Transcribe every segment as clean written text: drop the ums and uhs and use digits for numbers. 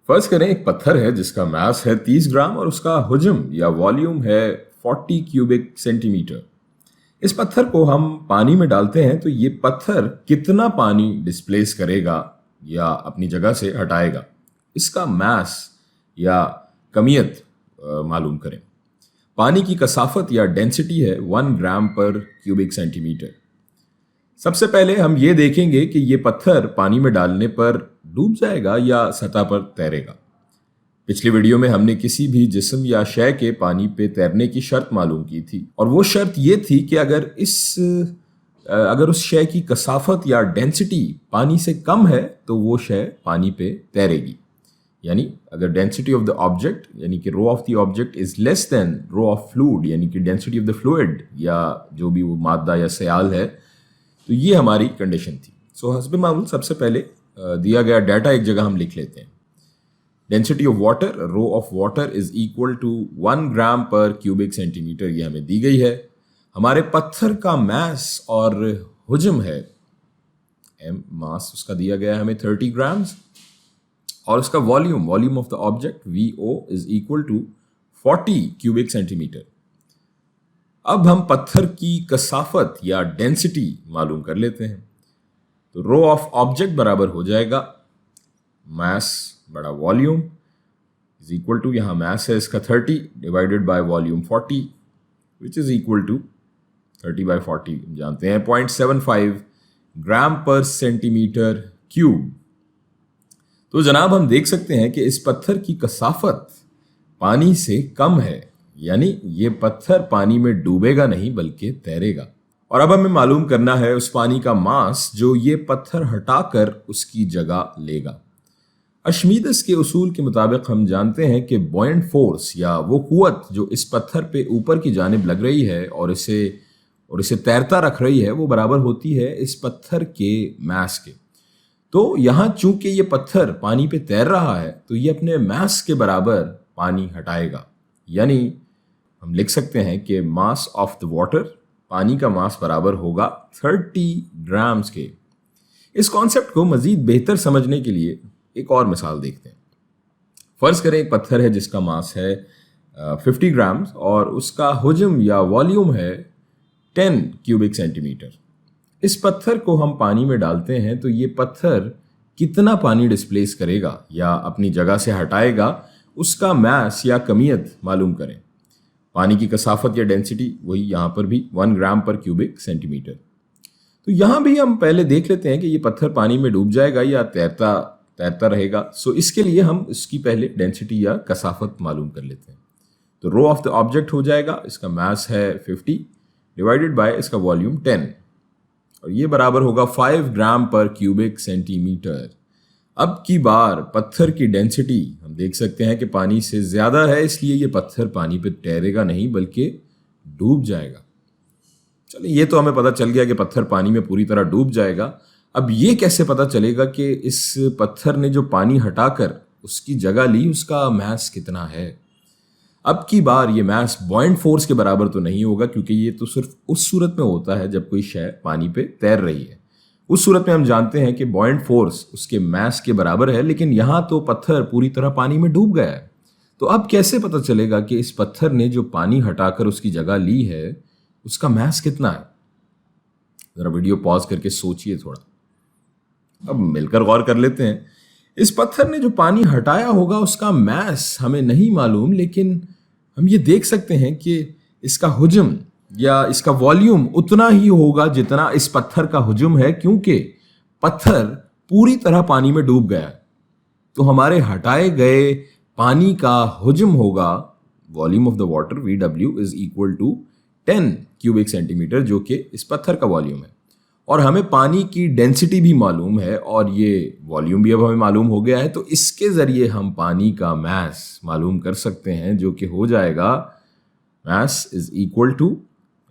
फर्ज करें एक पत्थर है जिसका मास है 30 ग्राम और उसका हुजम या वॉल्यूम है 40 क्यूबिक सेंटीमीटर। इस पत्थर को हम पानी में डालते हैं तो ये पत्थर कितना पानी डिस्प्लेस करेगा या अपनी जगह से हटाएगा, इसका मास या कमियत मालूम करें। पानी की कसाफत या डेंसिटी है 1 ग्राम पर क्यूबिक सेंटीमीटर। सबसे पहले हम ये देखेंगे कि ये पत्थर पानी में डालने पर डूब जाएगा या सतह पर तैरेगा। पिछली वीडियो में हमने किसी भी जिस्म या शय के पानी पे तैरने की शर्त मालूम की थी और वो शर्त ये थी कि अगर उस शय की कसाफत या डेंसिटी पानी से कम है तो वो शय पानी पे तैरेगी। यानी अगर डेंसिटी ऑफ द ऑब्जेक्ट यानी कि rho of the object is less than rho of fluid यानी कि डेंसिटी ऑफ द फ्लूइड या जो भी वो मादा या सयाल है, तो ये हमारी कंडीशन थी। सो हस्बे मामूल सबसे पहले दिया गया डाटा एक जगह हम लिख लेते हैं। Density of water, rho of water is equal to 1 gram per cubic centimetre, ये हमें दी गई है। हमारे पत्थर का मास और हुजम है एम, मास उसका दिया गया है हमें 30 ग्राम्स और उसका volume of the object VO is equal to 40 cubic centimetre. अब हम पत्थर की कसाफत या डेंसिटी मालूम कर लेते हैं। तो रो ऑफ ऑब्जेक्ट बराबर हो जाएगा मास बड़ा वॉल्यूम इज इक्वल टू, यहाँ मास है इसका 30 divided by volume 40 which is equal to 30 by 40 जानते हैं 0.75 ग्राम पर सेंटीमीटर क्यूब। तो जनाब हम देख सकते हैं कि इस पत्थर की कसाफत पानी से कम है, यानी ये पत्थर पानी में डूबेगा नहीं बल्कि तैरेगा। और अब हमें मालूम करना है उस पानी का मास जो ये पत्थर हटाकर उसकी जगह लेगा। अर्शिमीदेस के उसूल के मुताबिक हम जानते हैं कि बॉयंट फोर्स या वो कुव्वत जो इस पत्थर पे ऊपर की जानिब लग रही है और इसे तैरता रख रही है वो बराबर होती है इस पत्थर के मास के। तो यहाँ चूंकि ये पत्थर पानी पे तैर रहा है तो ये अपने मास के बराबर पानी हटाएगा, यानी हम लिख सकते हैं कि मास ऑफ द वाटर, पानी का मास बराबर होगा 30 ग्राम्स के। इस कॉन्सेप्ट को मजीद बेहतर समझने के लिए एक और मिसाल देखते हैं। फर्ज करें एक पत्थर है जिसका मास है 50 ग्राम्स और उसका हुजम या वॉल्यूम है 10 क्यूबिक सेंटीमीटर। इस पत्थर को हम पानी में डालते हैं तो ये पत्थर कितना पानी डिस्प्लेस करेगा या अपनी जगह से हटाएगा, उसका मास या कमियत मालूम करें। पानी की कसाफत या डेंसिटी वही यहाँ पर भी 1 ग्राम पर क्यूबिक सेंटीमीटर। तो यहाँ भी हम पहले देख लेते हैं कि ये पत्थर पानी में डूब जाएगा या तैरता रहेगा। सो इसके लिए हम इसकी पहले डेंसिटी या कसाफत मालूम कर लेते हैं। तो रो ऑफ द ऑब्जेक्ट हो जाएगा, इसका मास है 50 डिवाइडेड बाय इसका वॉल्यूम 10 और ये बराबर होगा 5 ग्राम पर क्यूबिक सेंटीमीटर। अब की बार पत्थर की डेंसिटी हम देख सकते हैं कि पानी से ज्यादा है, इसलिए ये पत्थर पानी पे तैरेगा नहीं बल्कि डूब जाएगा। चलिए ये तो हमें पता चल गया कि पत्थर पानी में पूरी तरह डूब जाएगा। अब ये कैसे पता चलेगा कि इस पत्थर ने जो पानी हटाकर उसकी जगह ली उसका मास कितना है। अब की बार ये मास बॉयंट फोर्स के बराबर तो नहीं होगा, क्योंकि ये तो सिर्फ उस सूरत में होता है जब कोई शय पानी पे तैर रही है। उस सूरत में हम जानते हैं कि बॉयंट फोर्स उसके मास के बराबर है, लेकिन यहां तो पत्थर पूरी तरह पानी में डूब गया है। तो अब कैसे पता चलेगा कि इस पत्थर ने जो पानी हटाकर उसकी जगह ली है उसका मास कितना है। जरा वीडियो पॉज करके सोचिए थोड़ा, अब मिलकर गौर कर लेते हैं। इस पत्थर ने जो पानी हटाया होगा उसका मास हमें नहीं मालूम, लेकिन हम ये देख सकते हैं कि इसका हुजम या इसका वॉल्यूम उतना ही होगा जितना इस पत्थर का हुजम है, क्योंकि पत्थर पूरी तरह पानी में डूब गया है। तो हमारे हटाए गए पानी का हुजम होगा volume of the water VW is equal to 10 cubic centimetre, जो कि इस पत्थर का वॉल्यूम है। और हमें पानी की डेंसिटी भी मालूम है और ये वॉल्यूम भी अब हमें मालूम हो गया है। तो इसके जरिए हम पानी का मास मालूम कर सकते हैं, जो कि हो जाएगा mass is equal to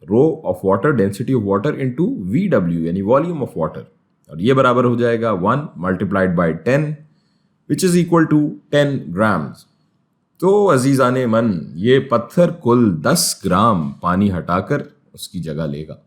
rho of water, density of water into VW यानी वॉल्यूम ऑफ वाटर, और ये बराबर हो जाएगा 1 multiplied by 10 which is equal to 10 grams. तो अजीजाने मन, ये पत्थर कुल 10 ग्राम पानी हटाकर उसकी जगह लेगा।